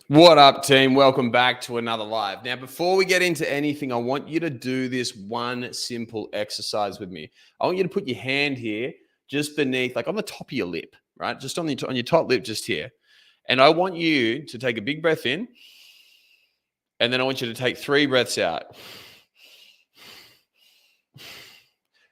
What up, team? Welcome back to another live. Now, before we get into anything, I want you to do this one simple exercise with me. I want you to put your hand here, just beneath, like on the top of your lip, right? Just on your top lip, just here. And I want you to take a big breath in, and then I want you to take 3 breaths out.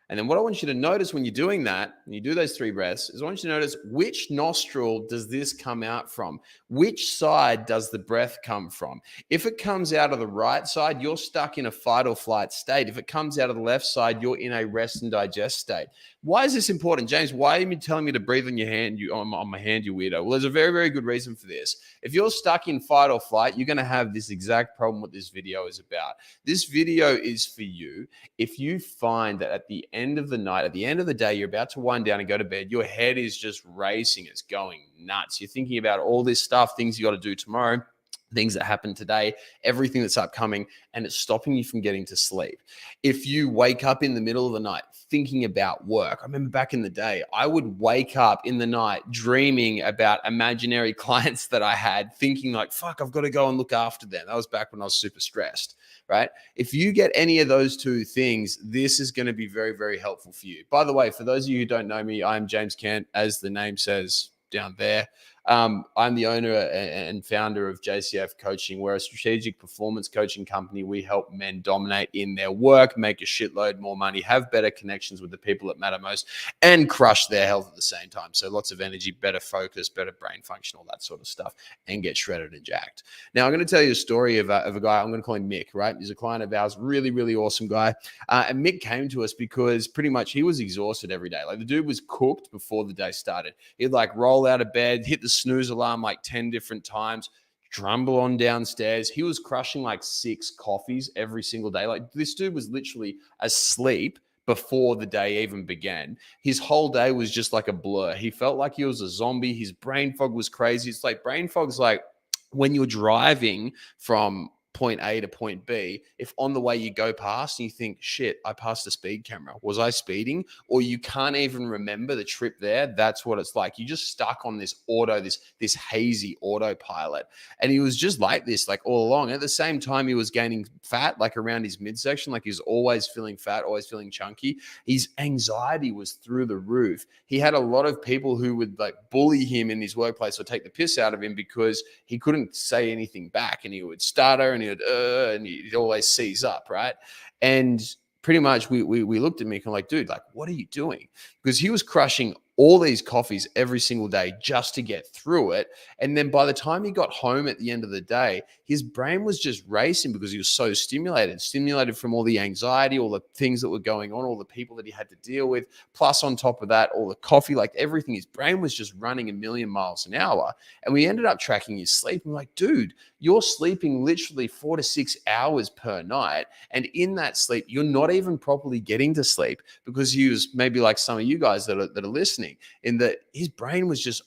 And then what I want you to notice when you're doing that, when you do those 3 breaths, is I want you to notice which nostril does this come out from? Which side does the breath come from? If it comes out of the right side, you're stuck in a fight or flight state. If it comes out of the left side, you're in a rest and digest state. Why is this important? James, why are you telling me to breathe on your hand, on my hand, you weirdo? Well, there's a very, very good reason for this. If you're stuck in fight or flight, you're going to have this exact problem what this video is about. This video is for you if you find that at the end of the night, at the end of the day, you're about to wind down and go to bed, your head is just racing. It's going nuts. You're thinking about all this stuff, things you got to do tomorrow, things that happen today, everything that's upcoming, and it's stopping you from getting to sleep. If you wake up in the middle of the night thinking about work, I remember back in the day, I would wake up in the night dreaming about imaginary clients that I had, thinking like, fuck, I've got to go and look after them. That was back when I was super stressed, right? If you get any of those two things, this is going to be very, very helpful for you. By the way, for those of you who don't know me, I'm James Kent, as the name says down there. I'm the owner and founder of JCF Coaching. We're a strategic performance coaching company. We help men dominate in their work, make a shitload more money, have better connections with the people that matter most, and crush their health at the same time. So lots of energy, better focus, better brain function, all that sort of stuff, and get shredded and jacked. Now, I'm going to tell you a story of a guy. I'm going to call him Mick, right? He's a client of ours, really, really awesome guy. And Mick came to us because pretty much he was exhausted every day. Like the dude was cooked before the day started. He'd like roll out of bed, hit the snooze alarm like 10 different times, drumble on downstairs. He was crushing like 6 coffees every single day. Like this dude was literally asleep before the day even began. His whole day was just like a blur. He felt like he was a zombie. His brain fog was crazy. It's like brain fog's like when you're driving from point A to point B, if on the way you go past and you think, shit, I passed a speed camera. Was I speeding? Or you can't even remember the trip there. That's what it's like. You just stuck on this this hazy autopilot. And he was just like this, like all along. At the same time, he was gaining fat, like around his midsection. Like he was always feeling fat, always feeling chunky. His anxiety was through the roof. He had a lot of people who would like bully him in his workplace or take the piss out of him because he couldn't say anything back, and he would stutter and he'd always seize up, right? And pretty much we looked at me and like, dude, like, what are you doing? Because he was crushing all these coffees every single day just to get through it. And then by the time he got home at the end of the day, his brain was just racing because he was so stimulated from all the anxiety, all the things that were going on, all the people that he had to deal with. Plus on top of that, all the coffee, like everything, his brain was just running a million miles an hour. And we ended up tracking his sleep. I'm like, dude, you're sleeping literally 4 to 6 hours per night. And in that sleep, you're not even properly getting to sleep because he was maybe like some of you guys that are listening, in that his brain was just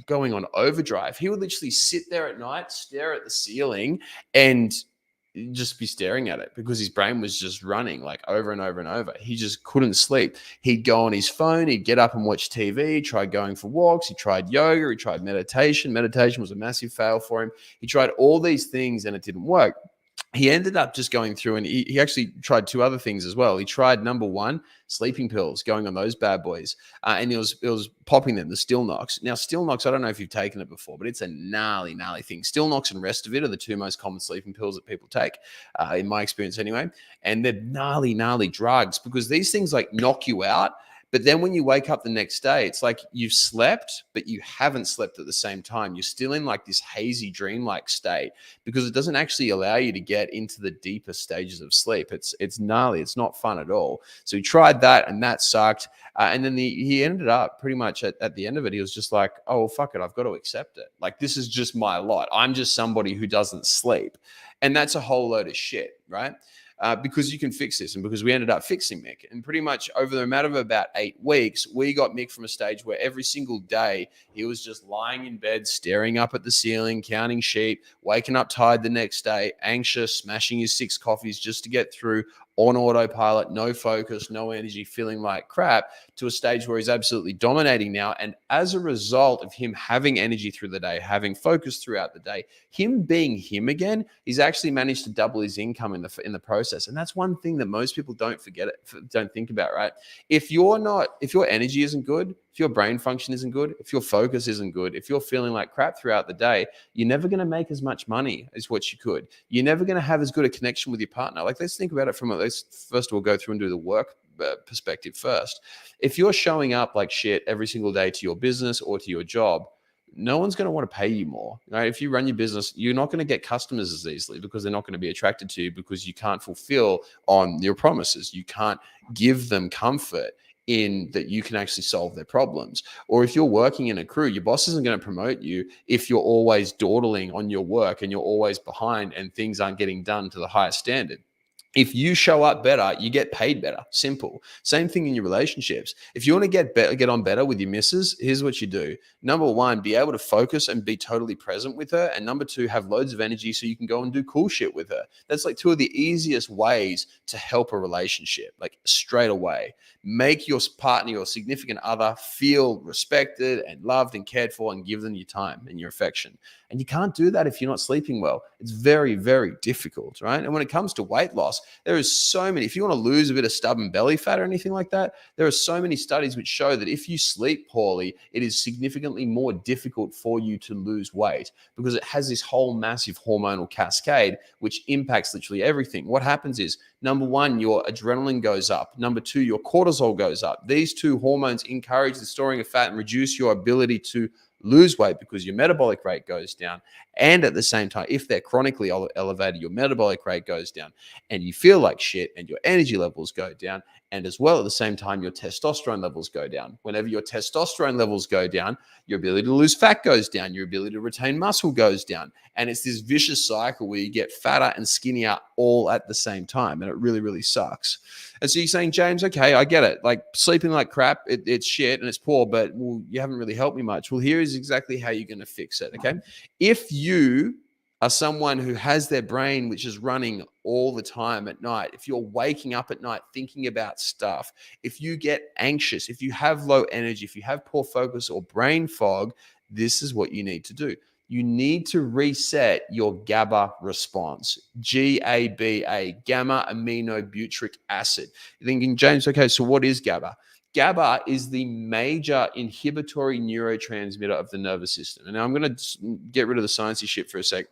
going on overdrive. He would literally sit there at night, stare at the ceiling, and just be staring at it because his brain was just running like over and over and over. He just couldn't sleep. He'd go on his phone, he'd get up and watch TV, he tried going for walks, he tried yoga, he tried meditation. Meditation was a massive fail for him. He tried all these things and it didn't work. He ended up just going through and he actually tried 2 other things as well. He tried, number 1, sleeping pills, going on those bad boys. And it was popping them, the Stilnox. Now, Stilnox, I don't know if you've taken it before, but it's a gnarly, gnarly thing. Stilnox and Restovit are the 2 most common sleeping pills that people take, in my experience anyway. And they're gnarly, gnarly drugs because these things like knock you out. But then when you wake up the next day, it's like you've slept, but you haven't slept at the same time. You're still in like this hazy dreamlike state because it doesn't actually allow you to get into the deeper stages of sleep. It's gnarly. It's not fun at all. So he tried that and that sucked. And then he ended up pretty much at the end of it, he was just like, oh, well, fuck it. I've got to accept it. Like, this is just my lot. I'm just somebody who doesn't sleep. And that's a whole load of shit, right? Because you can fix this, and because we ended up fixing Mick. And pretty much over the matter of about 8 weeks, we got Mick from a stage where every single day he was just lying in bed, staring up at the ceiling, counting sheep, waking up tired the next day, anxious, smashing his 6 coffees just to get through on autopilot, no focus, no energy, feeling like crap, to a stage where he's absolutely dominating now. And as a result of him having energy through the day, having focus throughout the day, him being him again, he's actually managed to double his income in the process. And that's one thing that most people don't think about, right? If your energy isn't good, if your brain function isn't good, if your focus isn't good, if you're feeling like crap throughout the day, you're never going to make as much money as what you could. You're never going to have as good a connection with your partner. Like, let's think about it let's first of all go through and do the work perspective first. If you're showing up like shit every single day to your business or to your job, no one's going to want to pay you more, right? If you run your business, you're not going to get customers as easily because they're not going to be attracted to you because you can't fulfill on your promises. You can't give them comfort in that you can actually solve their problems. Or if you're working in a crew, your boss isn't going to promote you if you're always dawdling on your work and you're always behind and things aren't getting done to the highest standard. If you show up better, you get paid better. Simple. Same thing in your relationships. If you want to get on better with your missus, here's what you do. Number one, be able to focus and be totally present with her. And number two, have loads of energy so you can go and do cool shit with her. That's like two of the easiest ways to help a relationship, like straight away. Make your partner, your significant other, feel respected and loved and cared for, and give them your time and your affection. And you can't do that if you're not sleeping well. It's very, very difficult, right? And when it comes to weight loss, there is so many. If you want to lose a bit of stubborn belly fat or anything like that, there are so many studies which show that if you sleep poorly, it is significantly more difficult for you to lose weight because it has this whole massive hormonal cascade which impacts literally everything. What happens is, number one, your adrenaline goes up. Number two, your cortisol goes up. These two hormones encourage the storing of fat and reduce your ability to lose weight because your metabolic rate goes down. And at the same time, if they're chronically elevated, your metabolic rate goes down and you feel like shit and your energy levels go down. And as well, at the same time, your testosterone levels go down. Whenever your testosterone levels go down, your ability to lose fat goes down, your ability to retain muscle goes down. And it's this vicious cycle where you get fatter and skinnier all at the same time. And it really, really sucks. And so you're saying, James, okay, I get it. Like sleeping like crap, it's shit and it's poor, but well, you haven't really helped me much. Well, here is exactly how you're going to fix it, okay? If you are someone who has their brain which is running all the time at night, if you're waking up at night thinking about stuff, if you get anxious, if you have low energy, if you have poor focus or brain fog, this is what you need to do. You need to reset your GABA response. GABA, gamma aminobutyric acid. You're thinking, James, okay, so what is GABA? GABA is the major inhibitory neurotransmitter of the nervous system. And now I'm going to get rid of the sciencey shit for a sec.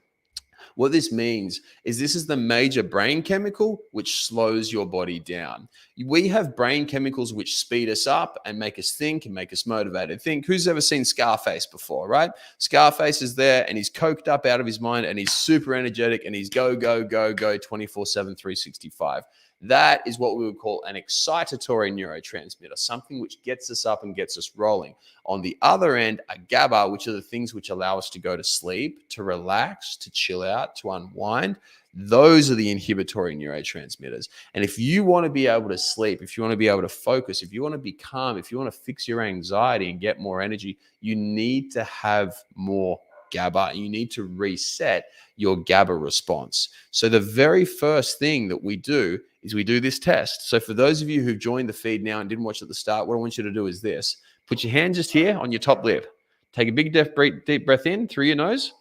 What this means is this is the major brain chemical which slows your body down. We have brain chemicals which speed us up and make us think and make us motivated. Think, who's ever seen Scarface before, right? Scarface is there and he's coked up out of his mind and he's super energetic and he's go, go, go, go 24/7, 365. That is what we would call an excitatory neurotransmitter, something which gets us up and gets us rolling. On the other end, a GABA, which are the things which allow us to go to sleep, to relax, to chill out, to unwind. Those are the inhibitory neurotransmitters. And if you want to be able to sleep, if you want to be able to focus, if you want to be calm, if you want to fix your anxiety and get more energy, you need to have more GABA. You need to reset your GABA response. So the very first thing that we do is we do this test. So for those of you who've joined the feed now and didn't watch at the start, what I want you to do is this. Put your hand just here on your top lip. Take a big deep breath in through your nose.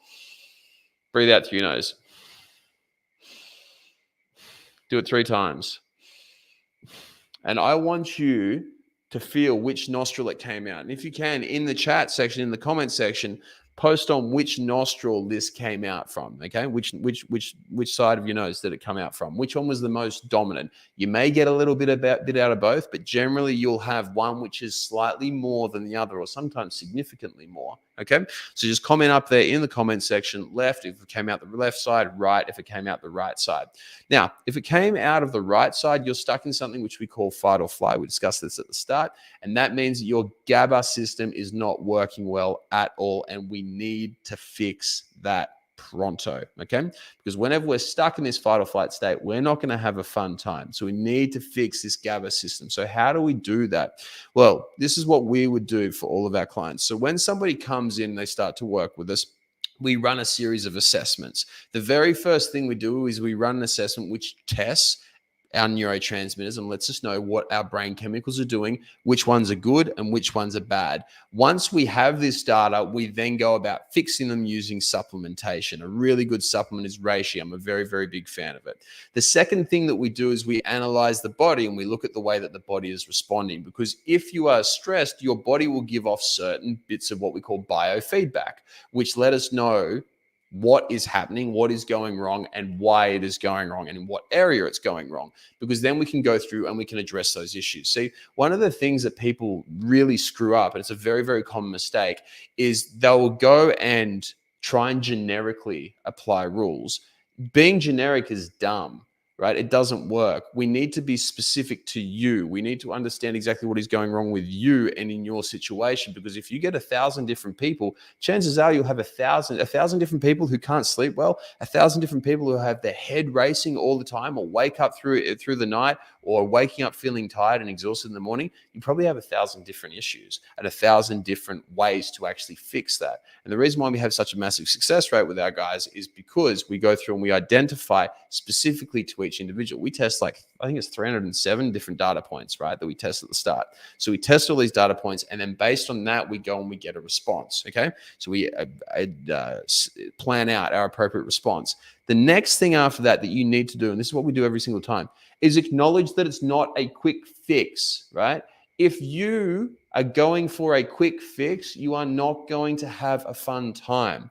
Breathe out through your nose. Do it 3 times. And I want you to feel which nostril it came out. And if you can, in the chat section, in the comment section, post on which nostril this came out from, okay? Which side of your nose did it come out from? Which one was the most dominant? You may get a little bit out of both, but generally you'll have one which is slightly more than the other or sometimes significantly more, okay? So just comment up there in the comment section, left if it came out the left side, right if it came out the right side. Now, if it came out of the right side, you're stuck in something which we call fight or flight. We discussed this at the start, and that means that your GABA system is not working well at all, and we need to fix that pronto, okay? Because whenever we're stuck in this fight or flight state, we're not going to have a fun time. So we need to fix this GABA system. So how do we do that? Well, this is what we would do for all of our clients. So when somebody comes in, they start to work with us, we run a series of assessments. The very first thing we do is we run an assessment which tests our neurotransmitters and lets us know what our brain chemicals are doing, which ones are good and which ones are bad. Once we have this data, we then go about fixing them using supplementation. A really good supplement is reishi. I'm a very, very big fan of it. The second thing that we do is we analyze the body and we look at the way that the body is responding, because if you are stressed, your body will give off certain bits of what we call biofeedback, which let us know what is happening, what is going wrong, and why it is going wrong, and in what area it's going wrong, because then we can go through and we can address those issues. See, one of the things that people really screw up, and it's a very, very common mistake, is they'll go and try and generically apply rules. Being generic is dumb, right? It doesn't work. We need to be specific to you. We need to understand exactly what is going wrong with you and in your situation, because if you get 1,000 different people, chances are you'll have 1,000 different people who can't sleep well, 1,000 different people who have their head racing all the time, or wake up through the night, or waking up feeling tired and exhausted in the morning. You probably have 1,000 different issues and 1,000 different ways to actually fix that. And the reason why we have such a massive success rate with our guys is because we go through and we identify specifically to each individual. We test I think it's 307 different data points, right, that we test at the start. So we test all these data points, and then based on that, we go and we get a response. Okay. So we plan out our appropriate response. The next thing after that you need to do, and this is what we do every single time, is acknowledge that it's not a quick fix, right? If you are going for a quick fix, you are not going to have a fun time.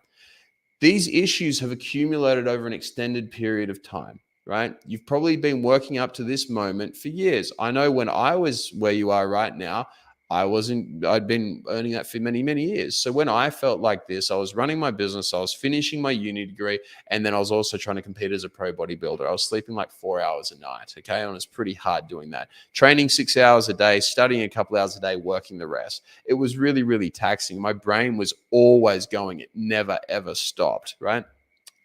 These issues have accumulated over an extended period of time, right? You've probably been working up to this moment for years. I know when I was where you are right now, I'd been earning that for many, many years. So when I felt like this, I was running my business, I was finishing my uni degree, and then I was also trying to compete as a pro bodybuilder. I was sleeping like 4 hours a night, okay? And it's pretty hard doing that. Training 6 hours a day, studying a couple hours a day, working the rest. It was really, really taxing. My brain was always going. It never, ever stopped, right?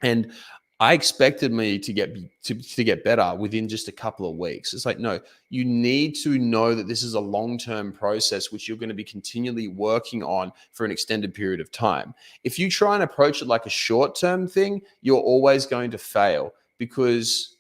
And I expected me to get better within just a couple of weeks. It's like, no, you need to know that this is a long-term process, which you're going to be continually working on for an extended period of time. If you try and approach it like a short-term thing, you're always going to fail, because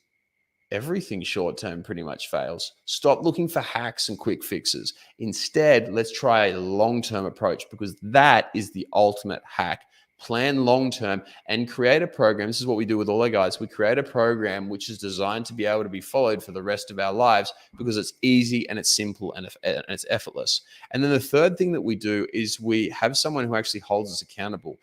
everything short-term pretty much fails. Stop looking for hacks and quick fixes. Instead, let's try a long-term approach, because that is the ultimate hack. Plan long-term and create a program. This is what we do with all our guys. We create a program which is designed to be able to be followed for the rest of our lives, because it's easy and it's simple and it's effortless. And then the third thing that we do is we have someone who actually holds us accountable.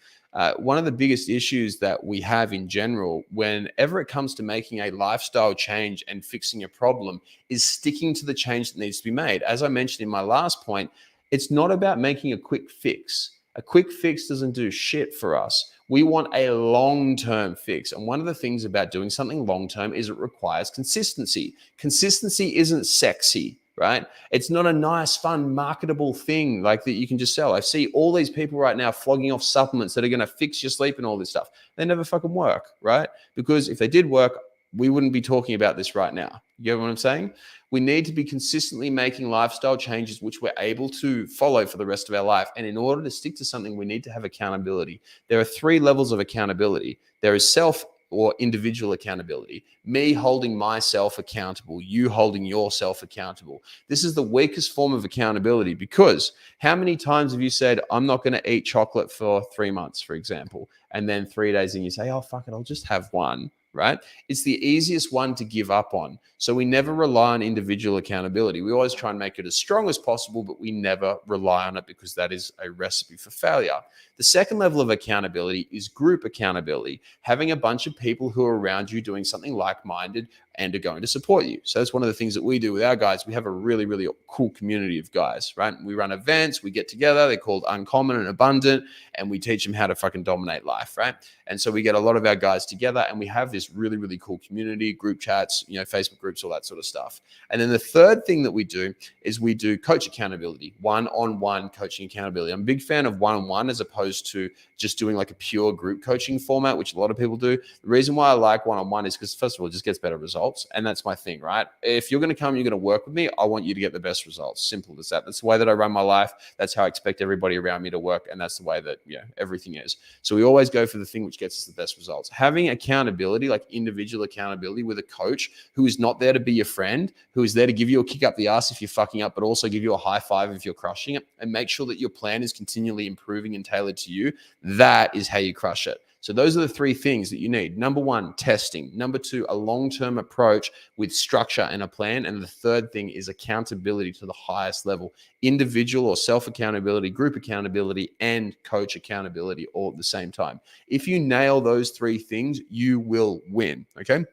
One of the biggest issues that we have in general, whenever it comes to making a lifestyle change and fixing a problem, is sticking to the change that needs to be made. As I mentioned in my last point, it's not about making a quick fix. A quick fix doesn't do shit for us. We want a long-term fix. And one of the things about doing something long-term is it requires consistency. Consistency isn't sexy, right? It's not a nice, fun, marketable thing like that you can just sell. I see all these people right now flogging off supplements that are going to fix your sleep and all this stuff. They never fucking work, right? Because if they did work, we wouldn't be talking about this right now. You get what I'm saying? We need to be consistently making lifestyle changes which we're able to follow for the rest of our life. And in order to stick to something, we need to have accountability. There are 3 levels of accountability. There is self or individual accountability. Me holding myself accountable, you holding yourself accountable. This is the weakest form of accountability, because how many times have you said, I'm not going to eat chocolate for 3 months, for example, and then 3 days in you say, oh, fuck it, I'll just have one. Right? It's the easiest one to give up on. So we never rely on individual accountability. We always try and make it as strong as possible, but we never rely on it, because that is a recipe for failure. The second level of accountability is group accountability, having a bunch of people who are around you doing something like-minded and are going to support you. So that's one of the things that we do with our guys. We have a really, really cool community of guys, right? We run events, we get together, they're called Uncommon and Abundant, and we teach them how to fucking dominate life, right? And so we get a lot of our guys together, and we have this really, really cool community, group chats, Facebook groups, all that sort of stuff. And then the third thing that we do is we do coach accountability, one-on-one coaching accountability. I'm a big fan of one-on-one as opposed to just doing like a pure group coaching format, which a lot of people do. The reason why I like one-on-one is because, first of all, it just gets better results. results. And that's my thing, right? If you're going to come, you're going to work with me, I want you to get the best results. Simple as that. That's the way that I run my life. That's how I expect everybody around me to work. And that's the way that, everything is. So we always go for the thing which gets us the best results. Having accountability, like individual accountability with a coach who is not there to be your friend, who is there to give you a kick up the ass if you're fucking up, but also give you a high five if you're crushing it, and make sure that your plan is continually improving and tailored to you. That is how you crush it. So those are the three things that you need. Number one, testing. Number two, a long-term approach with structure and a plan. And the third thing is accountability to the highest level. Individual or self-accountability, group accountability, and coach accountability all at the same time. If you nail those three things, you will win, okay?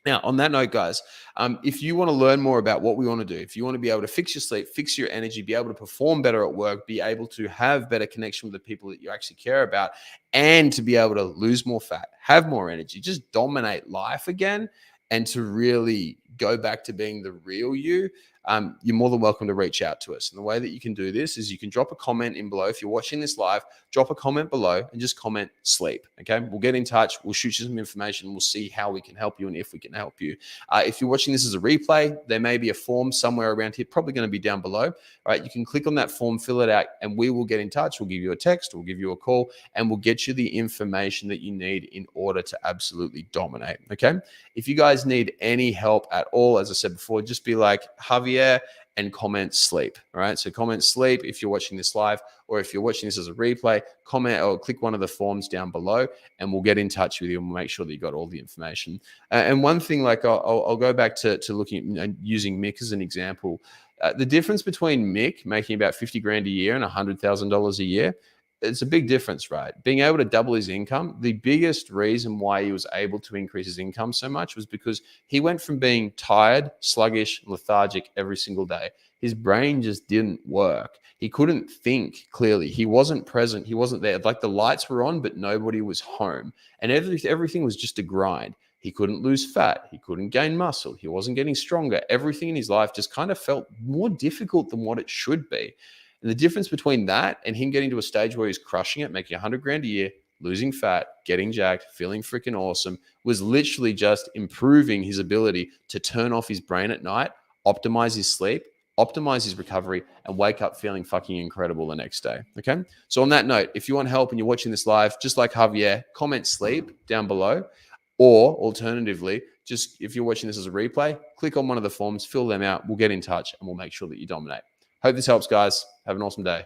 Now, on that note, guys, if you want to learn more about what we want to do, if you want to be able to fix your sleep, fix your energy, be able to perform better at work, be able to have better connection with the people that you actually care about, and to be able to lose more fat, have more energy, just dominate life again, and to really go back to being the real you, you're more than welcome to reach out to us. And the way that you can do this is you can drop a comment in below. If you're watching this live, drop a comment below and just comment sleep. Okay. We'll get in touch. We'll shoot you some information. We'll see how we can help you and if we can help you. If you're watching this as a replay, there may be a form somewhere around here, probably going to be down below. All right. You can click on that form, fill it out, and we will get in touch. We'll give you a text, we'll give you a call, and we'll get you the information that you need in order to absolutely dominate. Okay. If you guys need any help at all, as I said before, just be like Javier and comment sleep. All right. So comment sleep if you're watching this live, or if you're watching this as a replay, comment or click one of the forms down below and we'll get in touch with you and we'll make sure that you got all the information. And one thing, like I'll go back to looking at using Mick as an example. The difference between Mick making about 50 grand a year and $100,000 a year, it's a big difference, right? Being able to double his income, the biggest reason why he was able to increase his income so much was because he went from being tired, sluggish, lethargic every single day. His brain just didn't work. He couldn't think clearly. He wasn't present. He wasn't there. Like the lights were on, but nobody was home. And everything was just a grind. He couldn't lose fat. He couldn't gain muscle. He wasn't getting stronger. Everything in his life just kind of felt more difficult than what it should be. And the difference between that and him getting to a stage where he's crushing it, making 100 grand a year, losing fat, getting jacked, feeling freaking awesome, was literally just improving his ability to turn off his brain at night, optimize his sleep, optimize his recovery, and wake up feeling fucking incredible the next day. Okay. So on that note, if you want help and you're watching this live, just like Javier, comment sleep down below. Or alternatively, just if you're watching this as a replay, click on one of the forms, fill them out. We'll get in touch and we'll make sure that you dominate. Hope this helps, guys. Have an awesome day.